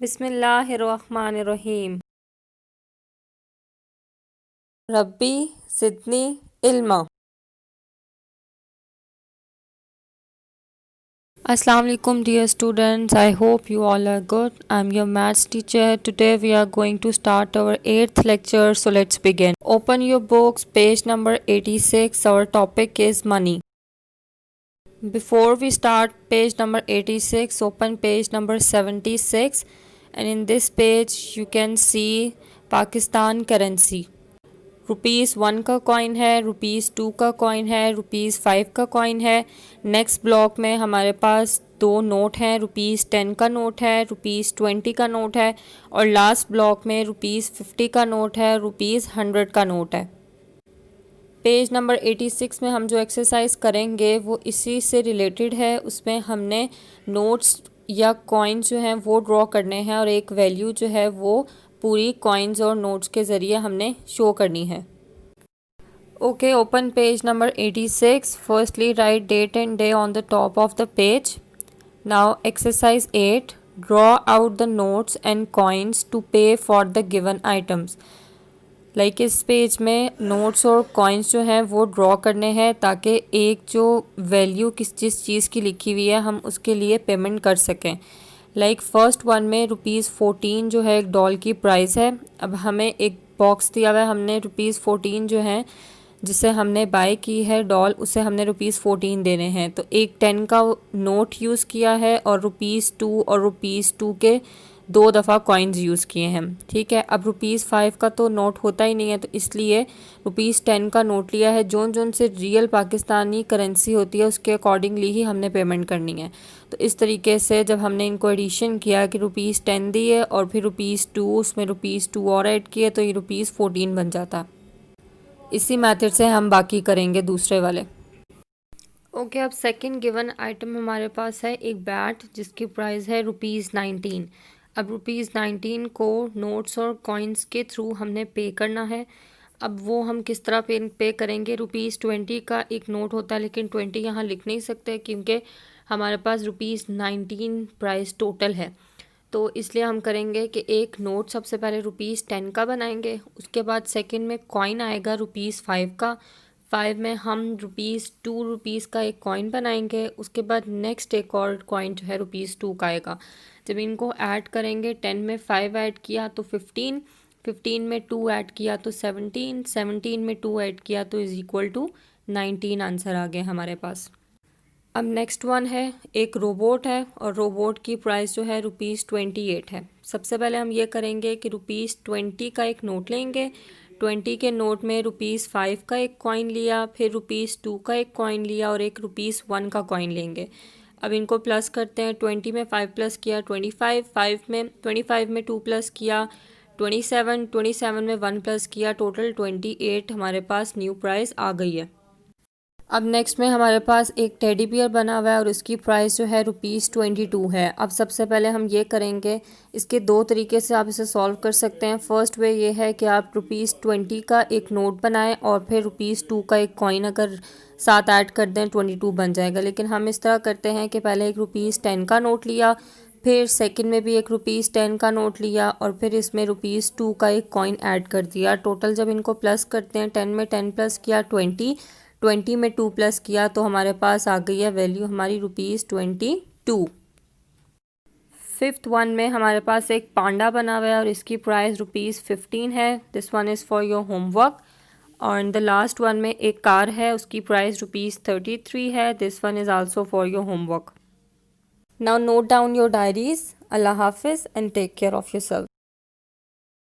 बिस्मिल्लाहिर्रहमानिर्रहीम। रब्बी ज़िदनी इल्मा। Assalamu alaikum dear students, I hope you all are good. I'm your maths teacher. Today we are going to start our 8th lecture, so let's begin. Open your books, page number 86. Our topic is money. Before we start page number 86, open page number 76, and in this page you can see Pakistan currency. ₹1 का coin है, ₹2 का coin है, ₹5 का coin है। Next block में हमारे पास दो note हैं, ₹10 का नोट है, ₹20 का नोट है, और लास्ट ब्लॉक में ₹50 का नोट है, ₹100 का नोट है। पेज नंबर 86 में हम जो एक्सरसाइज करेंगे वो इसी से रिलेटेड है। उसमें हमने नोट्स या कॉइन्स जो हैं वो ड्रॉ करने हैं और एक वैल्यू जो है वो पूरी कॉइन्स और नोट्स के ज़रिए हमने शो करनी है। Okay, open page number 86. Firstly write date and day on the top of the page. Now exercise 8, draw out the notes and coins to pay for the given items. Like इस page में notes और coins जो हैं वो draw करने हैं ताकि एक जो वैल्यू जिस चीज़ की लिखी हुई है हम उसके लिए पेमेंट कर सकें। लाइक फर्स्ट वन में ₹14 जो है एक डॉल की प्राइस है। अब हमें एक बॉक्स दिया हुआ है, हमने ₹14 जो है जिसे हमने बाय की है डॉल, उसे हमने ₹14 देने हैं। तो एक 10 का नोट यूज़ किया है और ₹2 और ₹2 के 2 दफ़ा कॉइन्स यूज़ किए हैं। ठीक है, अब ₹5 का तो नोट होता ही नहीं है, तो इसलिए ₹10 का नोट लिया है। जोन जोन से रियल पाकिस्तानी करेंसी होती है उसके अकॉर्डिंगली ही हमने पेमेंट करनी है। तो इस तरीके से जब हमने इनको एडिशन किया कि ₹10 दिए और फिर ₹2 उसमें ₹2 और ऐड किए तो ये ₹14 बन जाता। इसी मेथड से हम बाकी करेंगे दूसरे वाले। ओके, अब सेकंड गिवन आइटम हमारे पास है एक बैट जिसकी प्राइस है ₹19। अब ₹19 को नोट्स और कॉइन्स के थ्रू हमने पे करना है। अब वो हम किस तरह पे करेंगे? ₹20 का एक नोट होता है, लेकिन 20 यहाँ लिख नहीं सकते क्योंकि हमारे पास ₹19 प्राइस टोटल है। तो इसलिए हम करेंगे कि एक नोट सबसे पहले ₹10 का बनाएंगे, उसके बाद सेकंड में कॉइन आएगा ₹5 का। 5 में हम ₹2 का एक कॉइन बनाएंगे, उसके बाद नेक्स्ट एक और कॉइन जो है ₹2 का आएगा। जब इनको ऐड करेंगे, 10 में 5 ऐड किया तो 15, 15 में 2 ऐड किया तो 17, 17 में 2 ऐड किया तो इज़ इक्वल टू 19 आंसर आ गया हमारे पास। अब नेक्स्ट वन है एक रोबोट है और रोबोट की प्राइस जो है ₹28 है। सबसे पहले हम ये करेंगे कि ₹20 का एक नोट लेंगे। 20 के नोट में ₹5 का एक कॉइन लिया, फिर ₹2 का एक कॉइन लिया और एक ₹1 का कॉइन लेंगे। अब इनको प्लस करते हैं। 20 में 5 प्लस किया 25, 25 में 2 प्लस किया 27, 27 में 1 प्लस किया, टोटल 28 हमारे पास न्यू प्राइस आ गई है। अब नेक्स्ट में हमारे पास एक टेडी बियर बना हुआ है और इसकी प्राइस जो है ₹22 है। अब सबसे पहले हम ये करेंगे, इसके दो तरीके से आप इसे सॉल्व कर सकते हैं। फर्स्ट वे ये है कि आप ₹20 का एक नोट बनाएं और फिर ₹2 का एक कॉइन अगर साथ ऐड कर दें 22 बन जाएगा। लेकिन हम इस तरह करते हैं कि पहले एक ₹10 का नोट लिया, फिर सेकंड में भी एक ₹10 का नोट लिया और फिर इसमें ₹2 का एक कॉइन ऐड कर दिया। टोटल जब इनको प्लस करते हैं, 10 में 10 प्लस किया 20, 20 में 2 प्लस किया तो हमारे पास आ गई है वैल्यू हमारी ₹22। फिफ्थ वन में हमारे पास एक पांडा बना हुआ है और इसकी प्राइस ₹15 है। This one is for your homework. और इन द लास्ट वन में एक कार है, उसकी प्राइस ₹33 है। This one is also for your homework. Now note down your diaries. अल्लाह हाफिज़ and take care of yourself.